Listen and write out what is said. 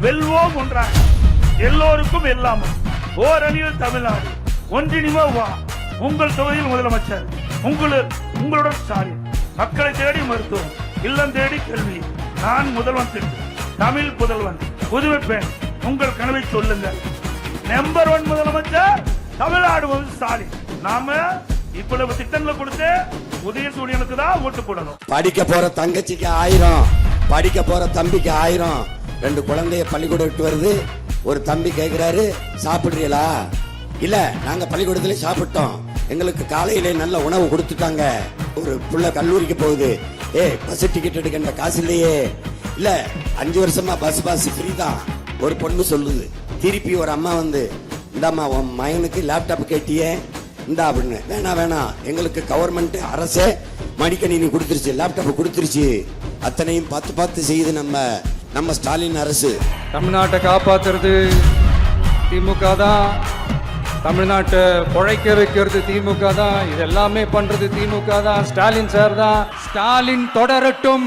வெல்வோம் ஒன்றாக, எல்லோருக்கும் எல்லாமும் ஓரணியில் தமிழ்நாடு ஒன்றிணைவோ வா. உங்கள் தொகுதியில் முதலமைச்சர், உங்களுடன் ஸ்டாலின். மக்களை தேடி மருத்துவம், இல்லம் தேடி கல்வி. நான் முதல்வன் திட்டம், தமிழ் புதல்வன், புதுமை பெண். உங்கள் கனவை சொல்லுங்கள். நம்பர் 1 முதலமைச்சர் தமிழ்நாடு ஸ்டாலின். நாம இவ்வளவு திட்டங்களை கொடுத்து உதயசூரியனுக்கு தான் ஓட்டு போடணும். படிக்க போற தங்கச்சிக்கு 1000, படிக்க போற தம்பிக்கு 1000. 2 குழந்தைய பள்ளிக்கூடம் விட்டு வருது. ஒரு தம்பி கேட்கிறாரு, சாப்பிடுறீங்களா? இல்ல, நாங்க பள்ளிக்கூடத்துல சாப்பிட்டோம், எங்களுக்கு காலையில நல்ல உணவு கொடுத்துட்டாங்க. ஒரு புள்ள கல்லூரிக்கு போகுது, பஸ் டிக்கெட் எடுக்கின்ற காசு இல்லையே. இல்ல, 5 வருஷமா பஸ் ஃப்ரீ தான். ஒரு பொண்ணு சொல்லுது. திருப்பி ஒரு அம்மா வந்து, இந்தாம்மா உன் மகனுக்கு லேப்டாப் கேட்டியே, இந்தா அப்படின்னு. வேணாம், எங்களுக்கு கவர்மெண்ட் அரசே மடிக்கணினி கொடுத்துருச்சு, லேப்டாப் கொடுத்துருச்சு. அத்தனையும் பார்த்து செய்யுது நம்ம ஸ்டாலின் அரசு. தமிழ்நாட்டை காப்பாத்துறது திமுக தான், தமிழ்நாட்டை பொழைக்க வைக்கிறது திமுக தான், இது எல்லாமே பண்றது திமுக தான், ஸ்டாலின் சார் தான். ஸ்டாலின் தொடரட்டும்.